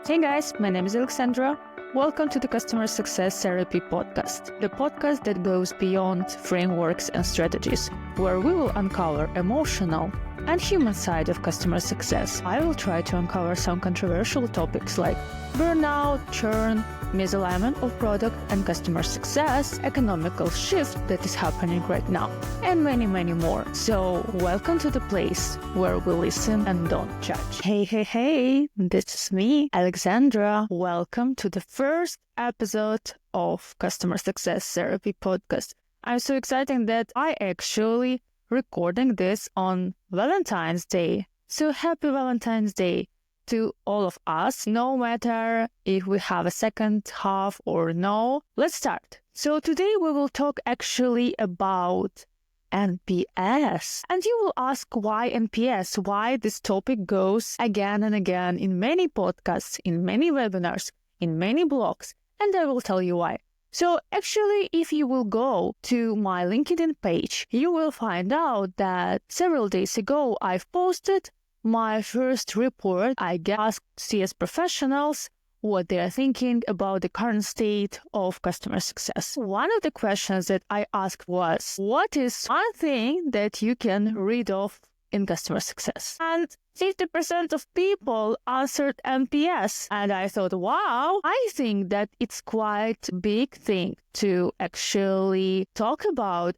Hey guys, my name is Alexandra. Welcome to the Customer Success Therapy podcast, the podcast that goes beyond frameworks and strategies, where we will uncover emotional and human side of customer success. I will try to uncover some controversial topics like burnout, churn, misalignment of product and customer success, economical shift that is happening right now, and many, many more. So welcome to the place where we listen and don't judge. Hey, this is me, Alexandra. Welcome to the first episode of Customer Success Therapy podcast. I'm so excited that I actually recording this on Valentine's Day. So happy Valentine's Day to all of us, no matter if we have a second half or no. Let's start. So today we will talk actually about NPS. And you will ask why NPS, why this topic goes again and again in many podcasts, in many webinars, in many blogs, and I will tell you why. So actually, if you will go to my LinkedIn page, you will find out that several days ago, I've posted my first report. I asked CS professionals what they are thinking about the current state of customer success. One of the questions that I asked was, what is one thing that you can read off in customer success? And 50% of people answered NPS. And I thought, wow, I think that it's quite a big thing to actually talk about.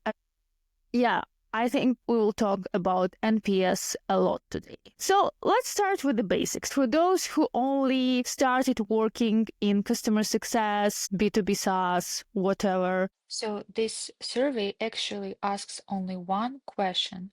Yeah, I think we will talk about NPS a lot today. So let's start with the basics. For those who only started working in customer success, B2B SaaS, whatever. So this survey actually asks only one question: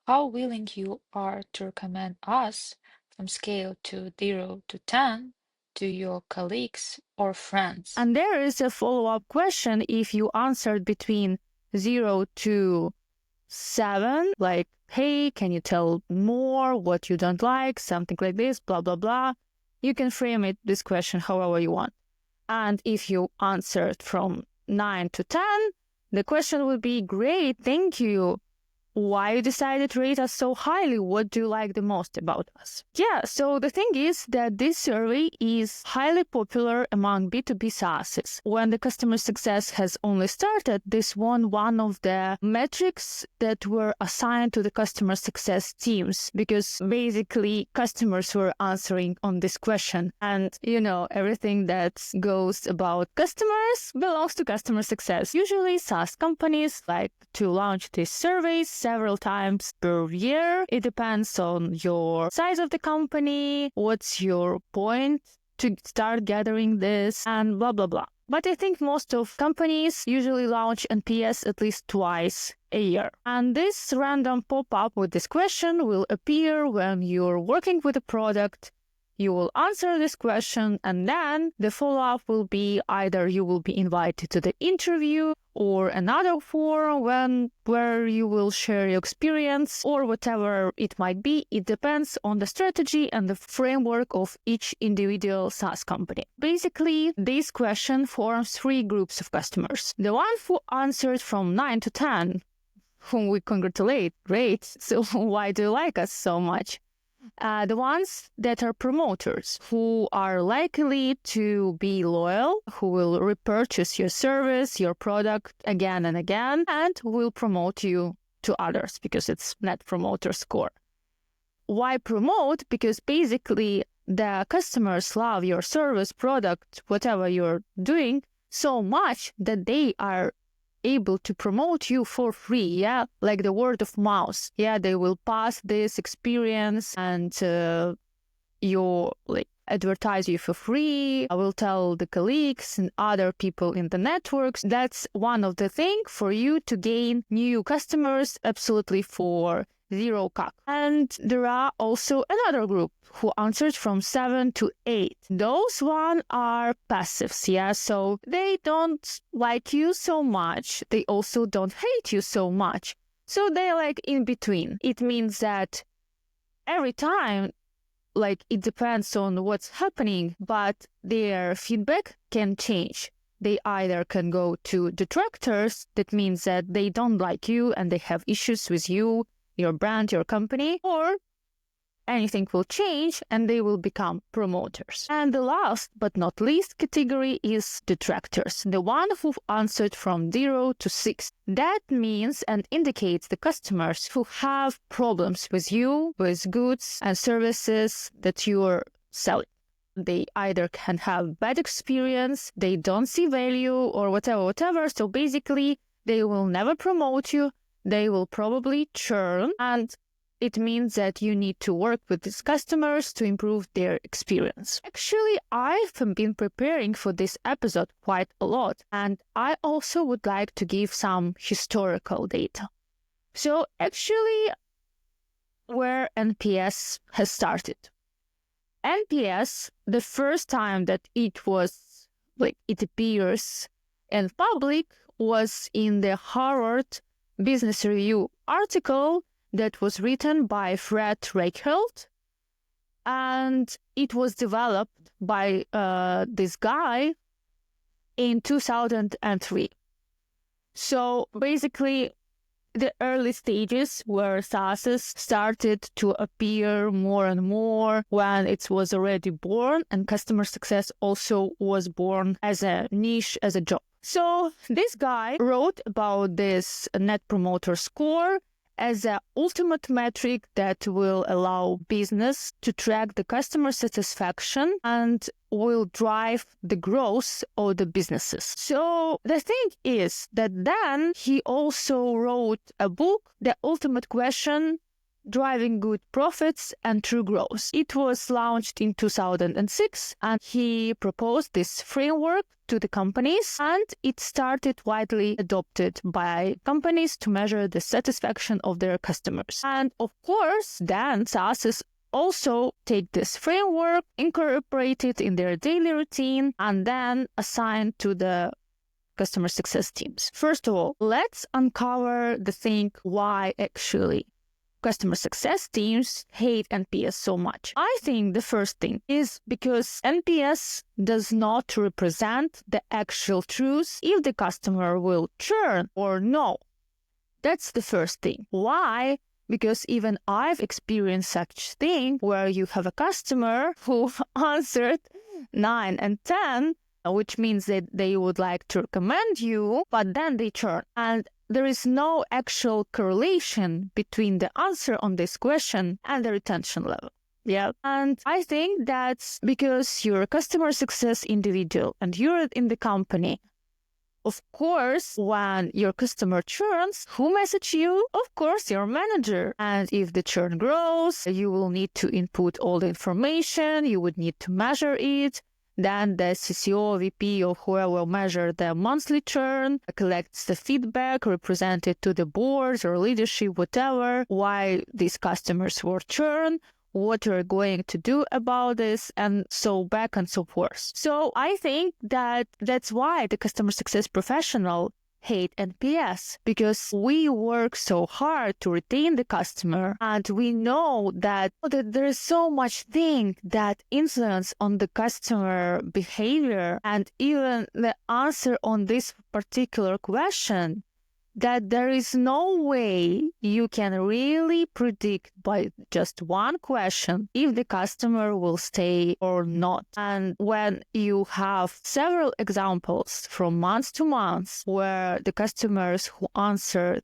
how willing you are to recommend us from scale to 0 to 10 to your colleagues or friends. And there is a follow-up question if you answered between 0 to 7, like, hey, can you tell more what you don't like, something like this, blah, blah, blah. You can frame this question however you want. And if you answered from 9 to 10, the question would be, great, thank you. Why you decided to rate us so highly? What do you like the most about us? Yeah, so the thing is that this survey is highly popular among B2B SaaS. When the customer success has only started, this won one of the metrics that were assigned to the customer success teams, because basically customers were answering on this question. And everything that goes about customers belongs to customer success. Usually SaaS companies like to launch these surveys several times per year. It depends on your size of the company, what's your point to start gathering this, and blah, blah, blah. But I think most of companies usually launch NPS at least twice a year. And this random pop-up with this question will appear when you're working with a product. You will answer this question, and then the follow-up will be either you will be invited to the interview or another forum where you will share your experience or whatever it might be. It depends on the strategy and the framework of each individual SaaS company. Basically, this question forms 3 groups of customers. The one who answered from 9 to 10, whom we congratulate, great. So why do you like us so much? The ones that are promoters, who are likely to be loyal, who will repurchase your service, your product again and again, and will promote you to others because it's Net Promoter Score. Why promote? Because basically the customers love your service, product, whatever you're doing so much that they are able to promote you for free, like the word of mouth. They will pass this experience and advertise you for free. I will tell the colleagues and other people in the networks. That's one of the things for you to gain new customers absolutely for 0 CAC. And there are also another group who answered from 7 to 8. Those one are passives, so they don't like you so much. They also don't hate you so much. So they're like in between. It means that every time, it depends on what's happening, but their feedback can change. They either can go to detractors, that means that they don't like you and they have issues with you, your brand, your company, or anything will change and they will become promoters. And the last but not least category is detractors, the one who answered from 0 to 6. That means and indicates the customers who have problems with you, with goods and services that you're selling. They either can have bad experience, they don't see value, or whatever. So basically, they will never promote you. They will probably churn, and it means that you need to work with these customers to improve their experience. Actually, I've been preparing for this episode quite a lot, and I also would like to give some historical data. So actually, where NPS has started. NPS, the first time that it appears in public was in the Harvard Business Review article that was written by Fred Reichheld, and it was developed by this guy in 2003. So basically, the early stages where SaaS started to appear more and more when it was already born, and customer success also was born as a niche, as a job. So this guy wrote about this Net Promoter Score as an ultimate metric that will allow business to track the customer satisfaction and will drive the growth of the businesses. So the thing is that then he also wrote a book, The Ultimate Question, Driving Good Profits and True Growth. It was launched in 2006, and he proposed this framework to the companies, and it started widely adopted by companies to measure the satisfaction of their customers. And of course, then SaaS also take this framework, incorporate it in their daily routine, and then assign to the customer success teams. First of all, let's uncover the thing why actually customer success teams hate NPS so much. I think the first thing is because NPS does not represent the actual truth if the customer will churn or no. That's the first thing. Why? Because even I've experienced such thing where you have a customer who answered 9 and 10, which means that they would like to recommend you, but then they churn. And there is no actual correlation between the answer on this question and the retention level. Yeah. And I think that's because you're a customer success individual and you're in the company. Of course, when your customer churns, who message you? Of course, your manager. And if the churn grows, you will need to input all the information, you would need to measure it. Then the CCO, VP, or whoever will measure the monthly churn, collects the feedback, represent it to the boards or leadership, whatever, why these customers were churned, what you're going to do about this, and so back and so forth. So I think that that's why the customer success professional hate NPS, because we work so hard to retain the customer, and we know that there is so much thing that influence on the customer behavior and even the answer on this particular question, that there is no way you can really predict by just one question if the customer will stay or not. And when you have several examples from month to month where the customers who answered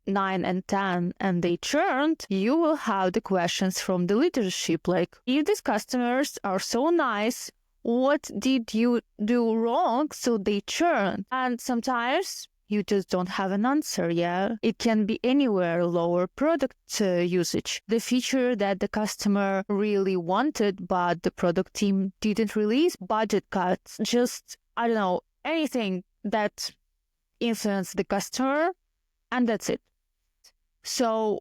9 and 10 and they churned, you will have the questions from the leadership like, if these customers are so nice, what did you do wrong so they churned? And sometimes you just don't have an answer, yeah? It can be anywhere, lower product usage, the feature that the customer really wanted, but the product team didn't release, budget cuts, just, I don't know, anything that influenced the customer, and that's it. So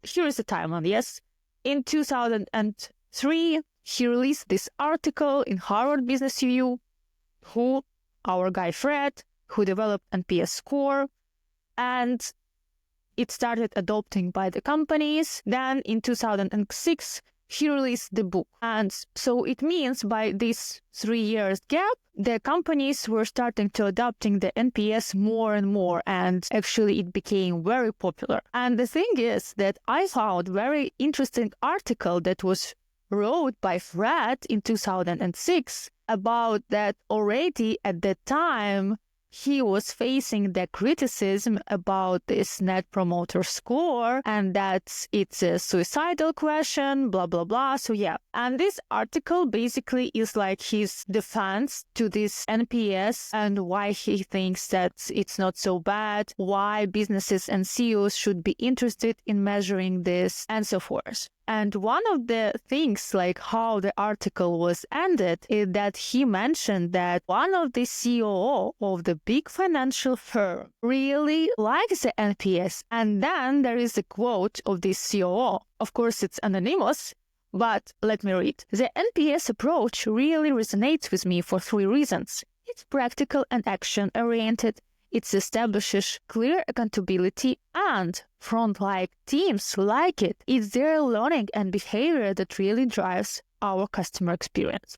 here is the timeline, yes? In 2003, he released this article in Harvard Business Review, our guy Fred, who developed NPS score, and it started adopting by the companies. Then in 2006, he released the book. And so it means by this 3 years gap, the companies were starting to adopting the NPS more and more, and actually it became very popular. And the thing is that I found very interesting article that was wrote by Fred in 2006 about that already at that time he was facing the criticism about this net promoter score and that it's a suicidal question, blah, blah, blah. So yeah. And this article basically is like his defense to this NPS and why he thinks that it's not so bad, why businesses and CEOs should be interested in measuring this, and so forth. And one of the things, like how the article was ended, is that he mentioned that one of the CEO of the big financial firm really likes the NPS. And then there is a quote of this COO. Of course, it's anonymous, but let me read. The NPS approach really resonates with me for 3 reasons. It's practical and action-oriented. It establishes clear accountability, and frontline teams like it. It's their learning and behavior that really drives our customer experience.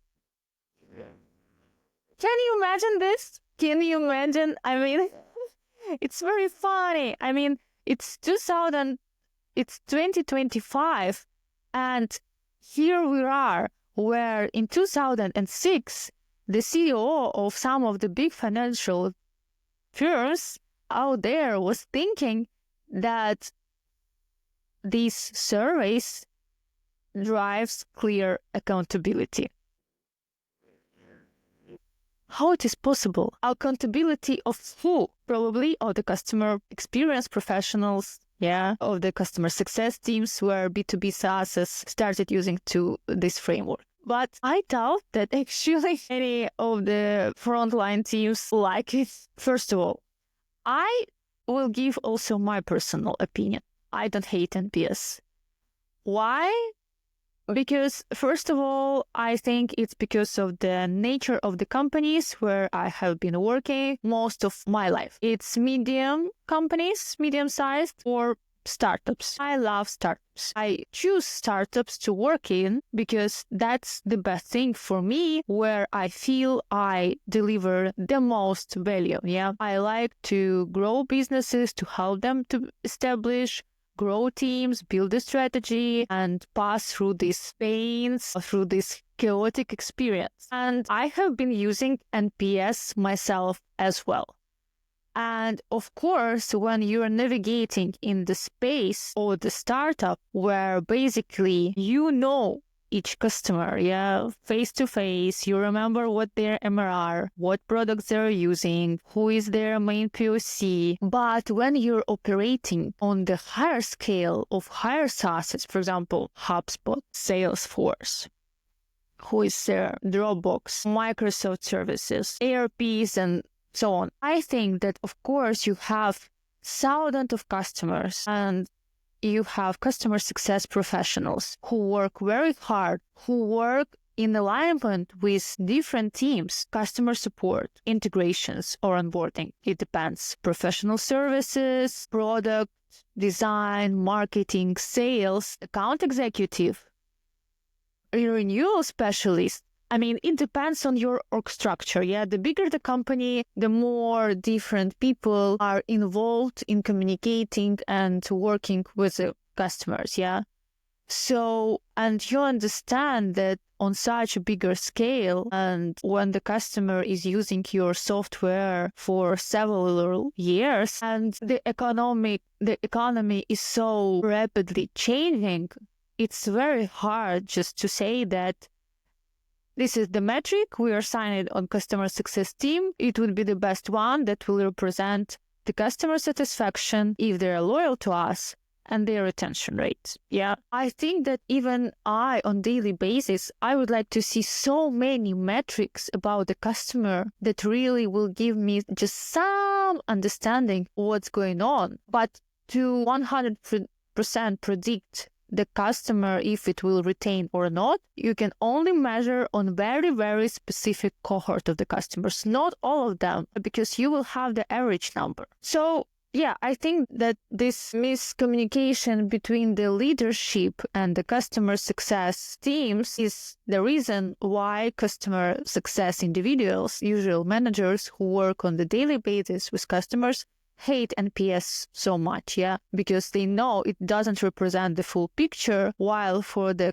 Can you imagine this? Can you imagine? I mean, it's very funny. I mean, it's 2025, and here we are, where in 2006, the CEO of some of the big financial firms out there was thinking that these surveys drives clear accountability. How it is possible? Accountability of who? Probably of the customer experience professionals, of the customer success teams where B2B SaaS started using this framework. But I doubt that actually any of the frontline teams like it. First of all, I will give also my personal opinion. I don't hate NPS. Why? Because first of all, I think it's because of the nature of the companies where I have been working most of my life. It's medium companies, medium-sized, or startups. I love startups. I choose startups to work in because that's the best thing for me, where I feel I deliver the most value. I like to grow businesses, to help them to establish, grow teams, build a strategy, and pass through these pains, through this chaotic experience. And I have been using NPS myself as well. And of course, when you're navigating in the space or the startup where basically you know each customer, face to face, you remember what their MRR, what products they're using, who is their main POC. But when you're operating on the higher scale of higher SaaS, for example, HubSpot, Salesforce, who is there, Dropbox, Microsoft services, ERPs, and so on. I think that, of course, you have thousands of customers and you have customer success professionals who work very hard, who work in alignment with different teams, customer support, integrations, or onboarding. It depends. Professional services, product, design, marketing, sales, account executive, renewal specialist. I mean, it depends on your org structure. The bigger the company, the more different people are involved in communicating and working with the customers. So, and you understand that on such a bigger scale, and when the customer is using your software for several years, and the economy is so rapidly changing, it's very hard just to say that this is the metric we are assigned on customer success team. It would be the best one that will represent the customer satisfaction if they are loyal to us and their retention rate. I think that even on daily basis, I would like to see so many metrics about the customer that really will give me just some understanding of what's going on. But to 100% predict the customer if it will retain or not, you can only measure on very, very specific cohort of the customers, not all of them, because you will have the average number. So yeah, I think that this miscommunication between the leadership and the customer success teams is the reason why customer success individuals, usual managers who work on the daily basis with customers, hate NPS so much, yeah, because they know it doesn't represent the full picture, while for the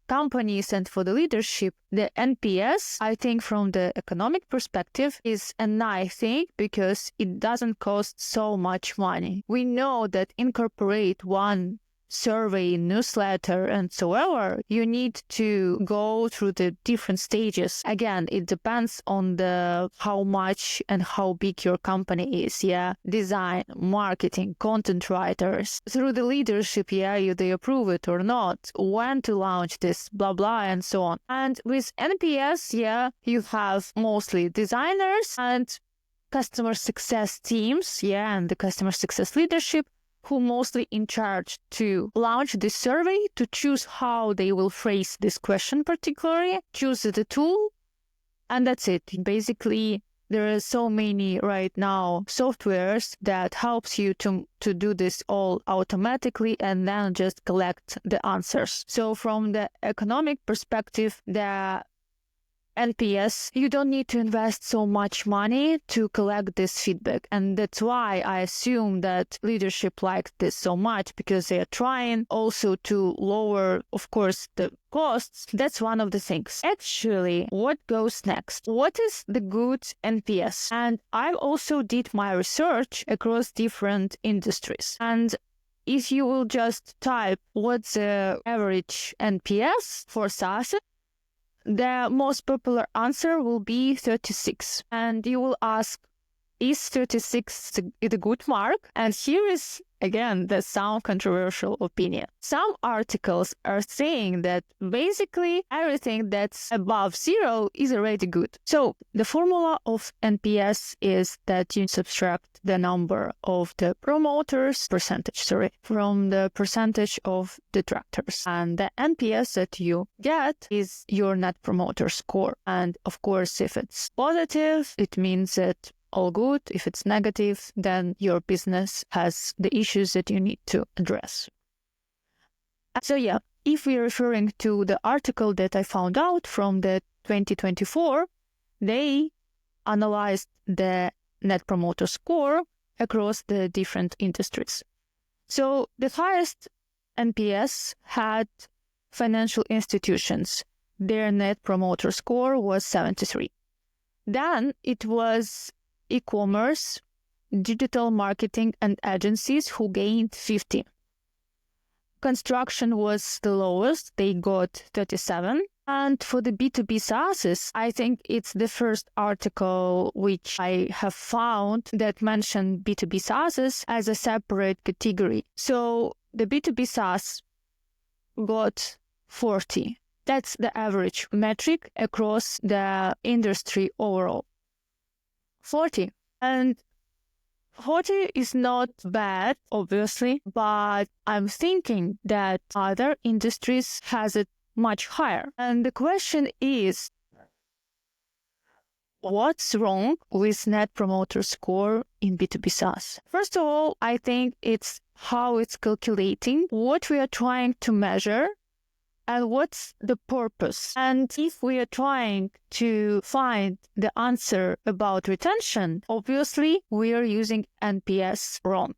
companies and for the leadership, the NPS, I think from the economic perspective, is a nice thing because it doesn't cost so much money. We know that incorporate one survey, newsletter, and so ever, you need to go through the different stages. Again, it depends on the how much and how big your company is, yeah. Design, marketing, content writers, through the leadership, yeah, they approve it or not, when to launch this, blah, blah, and so on. And with NPS, yeah, you have mostly designers and customer success teams, yeah, and the customer success leadership, who mostly in charge to launch this survey, to choose how they will phrase this question particularly, choose the tool, and that's it. Basically, there are so many right now softwares that helps you to do this all automatically and then just collect the answers. So from the economic perspective, the NPS, you don't need to invest so much money to collect this feedback. And that's why I assume that leadership likes this so much, because they are trying also to lower, of course, the costs. That's one of the things. Actually, what goes next? What is the good NPS? And I also did my research across different industries. And if you will just type what's the average NPS for SaaS, the most popular answer will be 36. And you will ask, is 36 a good mark? And here is, again, the some controversial opinion. Some articles are saying that basically everything that's above 0 is already good. So the formula of NPS is that you subtract the number of the promoters, from the percentage of detractors. And the NPS that you get is your net promoter score. And of course, if it's positive, it means that all good. If it's negative, then your business has the issues that you need to address. So yeah, if we're referring to the article that I found out from the 2024, they analyzed the net promoter score across the different industries. So the highest NPS had financial institutions. Their net promoter score was 73. Then it was e-commerce, digital marketing, and agencies who gained 50. Construction was the lowest. They got 37. And for the B2B SaaS, I think it's the first article which I have found that mentioned B2B SaaS as a separate category. So the B2B SaaS got 40. That's the average metric across the industry overall. 40. And 40 is not bad, obviously, but I'm thinking that other industries has it much higher. And the question is, what's wrong with net promoter score in B2B SaaS? First of all, I think it's how it's calculating, what we are trying to measure, and what's the purpose? And if we are trying to find the answer about retention, obviously we are using NPS wrong.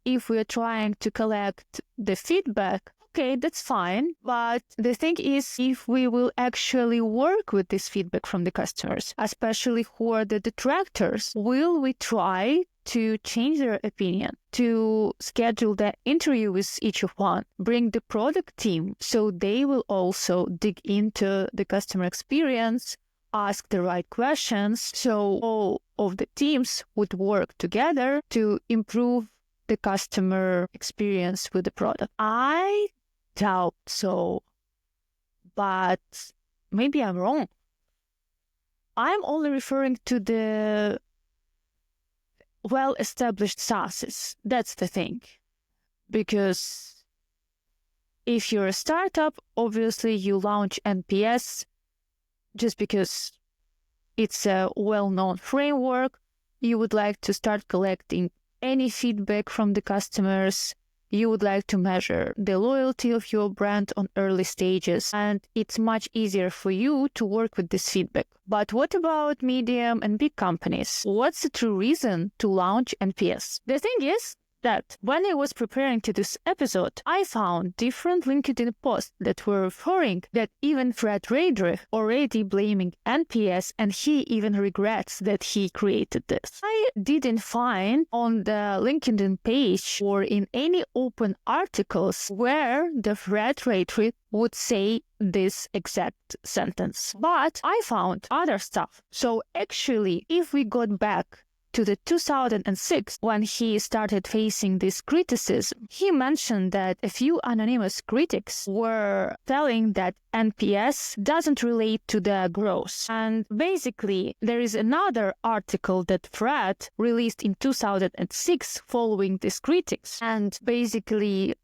If we are trying to collect the feedback, okay, that's fine. But the thing is, if we will actually work with this feedback from the customers, especially who are the detractors, will we try to change their opinion, to schedule the interview with each of one, bring the product team so they will also dig into the customer experience, ask the right questions, so all of the teams would work together to improve the customer experience with the product? I doubt so, but maybe I'm wrong. I'm only referring to the well-established SaaSes. That's the thing. Because if you're a startup, obviously you launch NPS just because it's a well-known framework. You would like to start collecting any feedback from the customers. You would like to measure the loyalty of your brand on early stages, and it's much easier for you to work with this feedback. But what about medium and big companies? What's the true reason to launch NPS? The thing is that when I was preparing to this episode, I found different LinkedIn posts that were referring that even Fred Reichheld already blaming NPS, and he even regrets that he created this. I didn't find on the LinkedIn page or in any open articles where the Fred Reichheld would say this exact sentence. But I found other stuff. So actually, if we got back to the 2006, when he started facing this criticism, he mentioned that a few anonymous critics were telling that NPS doesn't relate to the growth. And basically, there is another article that Fred released in 2006 following these critics, and basically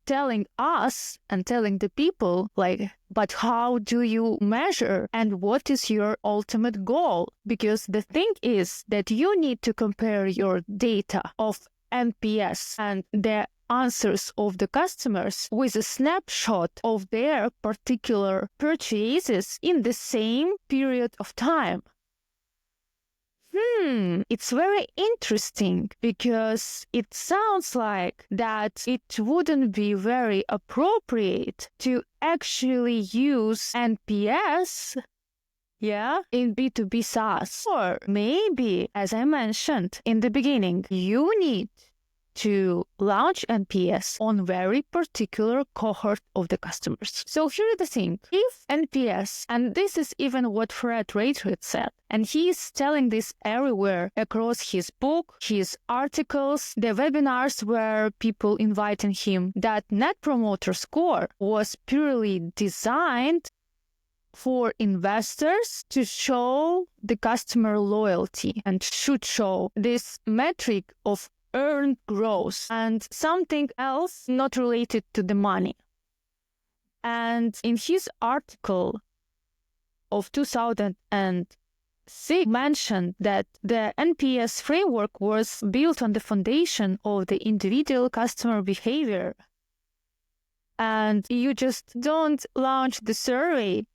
telling us and telling the people, like, but how do you measure and what is your ultimate goal? Because the thing is that you need to compare your data of NPS and the answers of the customers with a snapshot of their particular purchases in the same period of time. It's very interesting because it sounds like that it wouldn't be very appropriate to actually use NPS, in B2B SaaS. Or maybe, as I mentioned in the beginning, you need to launch NPS on very particular cohort of the customers. So here's the thing. If NPS, and this is even what Fred Reichheld said, and he is telling this everywhere across his book, his articles, the webinars where people inviting him, that Net Promoter Score was purely designed for investors to show the customer loyalty and should show this metric of earned growth and something else not related to the money. And in his article of 2006 mentioned that the NPS framework was built on the foundation of the individual customer behavior. And you just don't launch the survey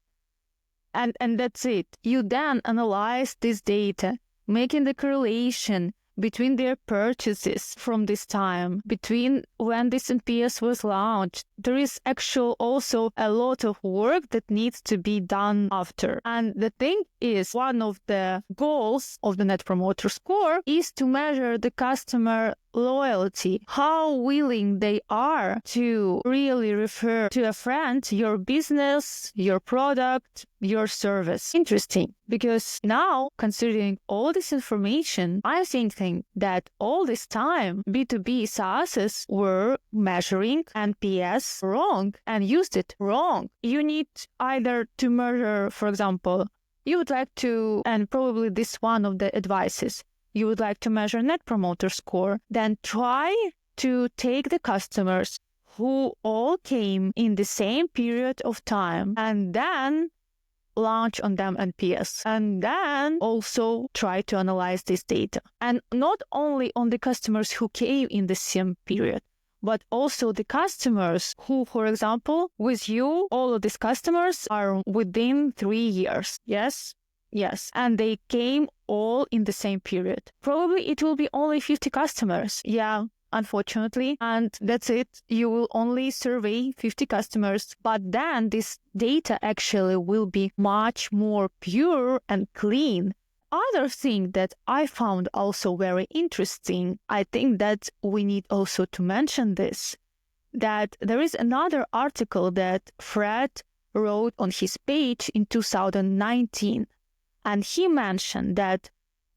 and that's it. You then analyze this data, making the correlation between their purchases from this time, between when this NPS was launched. There is actually also a lot of work that needs to be done after. And the thing is, one of the goals of the Net Promoter Score is to measure the customer loyalty, how willing they are to really refer to a friend your business, your product, your service. Interesting, because now, considering all this information, I'm thinking that all this time B2B SaaS were measuring NPS wrong and used it wrong. You need either to measure, for example, you would like to, and probably this one of the advices, you would like to measure Net Promoter Score, then try to take the customers who all came in the same period of time and then launch on them NPS, and then also try to analyze this data. And not only on the customers who came in the same period, but also the customers who, for example, with you, all of these customers are within 3 years. Yes, and they came all in the same period. Probably it will be only 50 customers. Yeah, unfortunately. And that's it. You will only survey 50 customers, but then this data actually will be much more pure and clean. Other thing that I found also very interesting, I think that we need also to mention this, that there is another article that Fred wrote on his page in 2019. And he mentioned that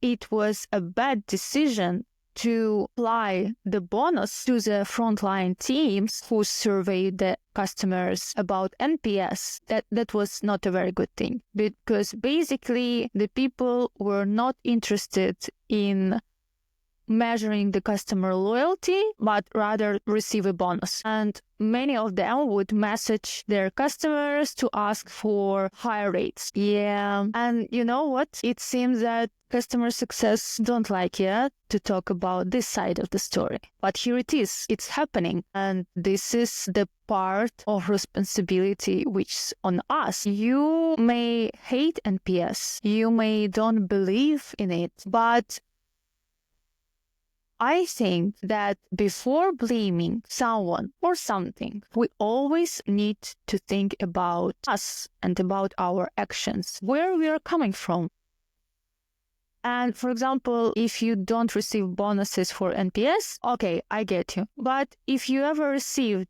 it was a bad decision to apply the bonus to the frontline teams who surveyed the customers about NPS. That was not a very good thing, because basically the people were not interested in measuring the customer loyalty, but rather receive a bonus. And many of them would message their customers to ask for higher rates. Yeah. And you know what? It seems that customer success don't like yet to talk about this side of the story. But here it is. It's happening. And this is the part of responsibility which is on us. You may hate NPS. You may don't believe in it. But I think that before blaming someone or something, we always need to think about us and about our actions, where we are coming from. And for example, if you don't receive bonuses for NPS, okay, I get you. But if you ever received,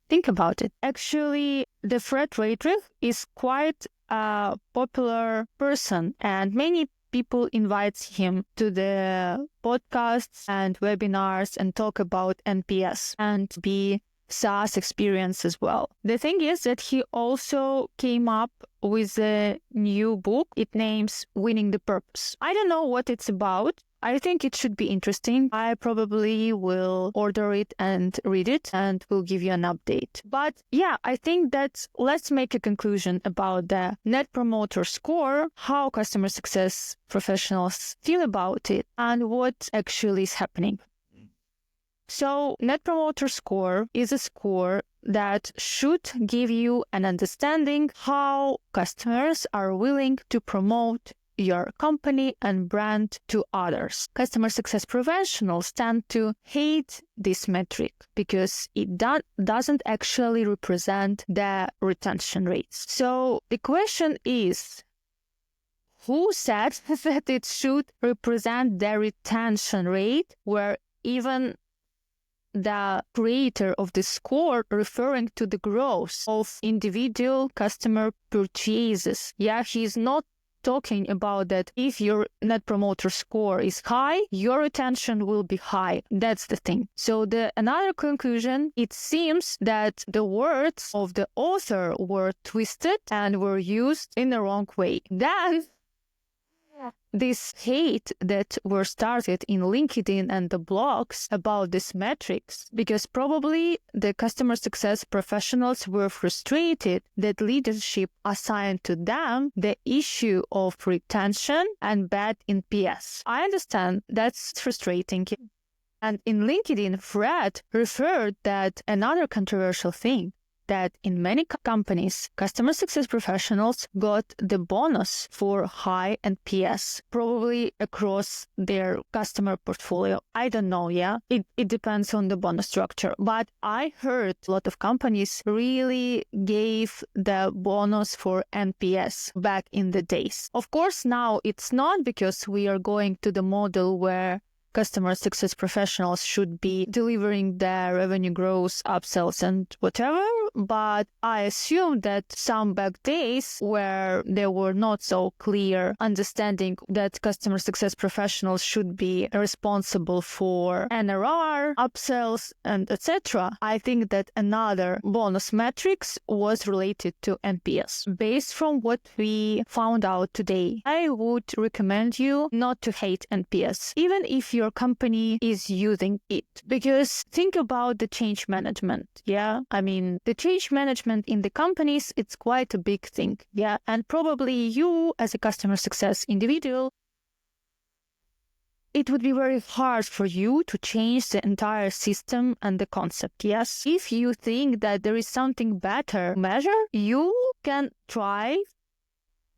think about it. Actually, the Fred Reichheld is quite a popular person, and many people invite him to the podcasts and webinars and talk about NPS and B2B SaaS experience as well. The thing is that he also came up with a new book. It names Winning the Purpose. I don't know what it's about. I think it should be interesting. I probably will order it and read it and will give you an update. But yeah, I think that let's make a conclusion about the Net Promoter Score, how customer success professionals feel about it, and what actually is happening. So Net Promoter Score is a score that should give you an understanding how customers are willing to promote your company and brand to others. Customer success professionals tend to hate this metric because it doesn't actually represent the retention rates. So the question is, who said that it should represent the retention rate, where even the creator of the score referring to the growth of individual customer purchases? Yeah, he's not talking about that if your Net Promoter Score is high, your retention will be high. That's the thing. So another conclusion, it seems that the words of the author were twisted and were used in the wrong way. Then this hate that were started in LinkedIn and the blogs about these metrics, because probably the customer success professionals were frustrated that leadership assigned to them the issue of retention and bad NPS. I understand that's frustrating. And in LinkedIn, Fred referred that another controversial thing, that in many companies, customer success professionals got the bonus for high NPS, probably across their customer portfolio. I don't know, yeah? It depends on the bonus structure. But I heard a lot of companies really gave the bonus for NPS back in the days. Of course, now it's not, because we are going to the model where customer success professionals should be delivering their revenue growth, upsells, and whatever. But I assume that some back days where there were not so clear understanding that customer success professionals should be responsible for NRR, upsells, and etc., I think that another bonus metrics was related to NPS. Based from what we found out today, I would recommend you not to hate NPS, even if your company is using it. Because think about the change management, yeah? I mean, the change management in the companies, it's quite a big thing, yeah? And probably you, as a customer success individual, it would be very hard for you to change the entire system and the concept, yes? If you think that there is something better to measure, you can try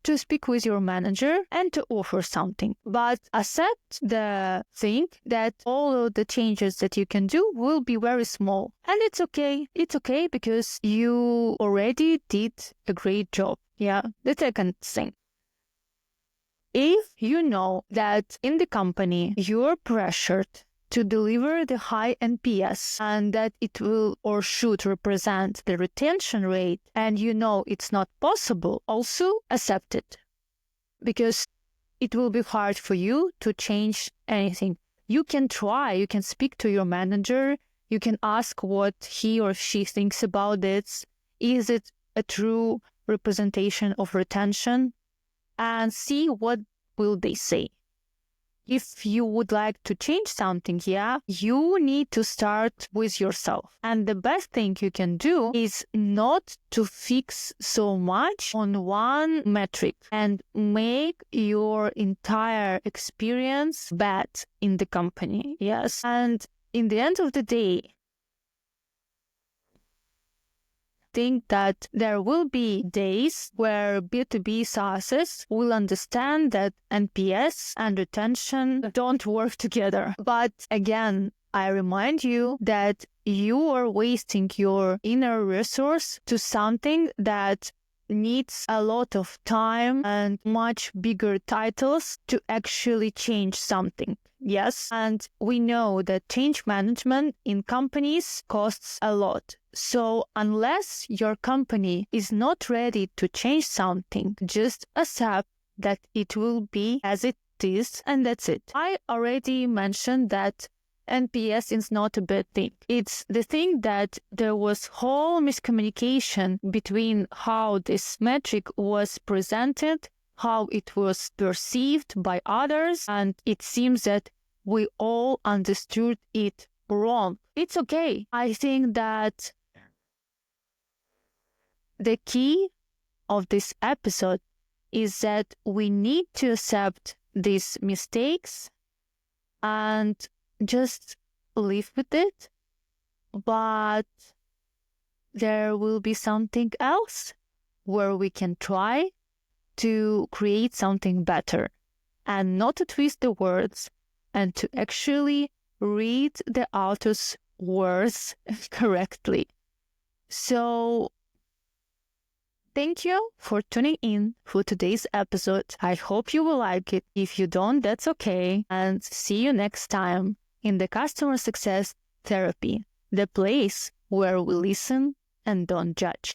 to speak with your manager and to offer something. But accept the thing that all of the changes that you can do will be very small. And it's okay. It's okay because you already did a great job. Yeah, the second thing. If you know that in the company you're pressured to deliver the high NPS and that it will or should represent the retention rate, and you know it's not possible, also accept it. Because it will be hard for you to change anything. You can try, you can speak to your manager, you can ask what he or she thinks about this. Is it a true representation of retention? And see what will they say. if you would like to change something, you need to start with yourself. And the best thing you can do is not to fix so much on one metric and make your entire experience bad in the company. Yes. And in the end of the day, think that there will be days where B2B SaaS will understand that NPS and retention don't work together. But again, I remind you that you are wasting your inner resource to something that needs a lot of time and much bigger titles to actually change something. Yes, and we know that change management in companies costs a lot. So unless your company is not ready to change something, just accept that it will be as it is, and that's it. I already mentioned that NPS is not a bad thing. It's the thing that there was whole miscommunication between how this metric was presented, how it was perceived by others, and it seems that we all understood it wrong. It's okay. I think that the key of this episode is that we need to accept these mistakes and just live with it. But there will be something else where we can try to create something better and not to twist the words and to actually read the author's words correctly. So thank you for tuning in for today's episode. I hope you will like it. If you don't, that's okay. And see you next time in the Customer Success Therapy, the place where we listen and don't judge.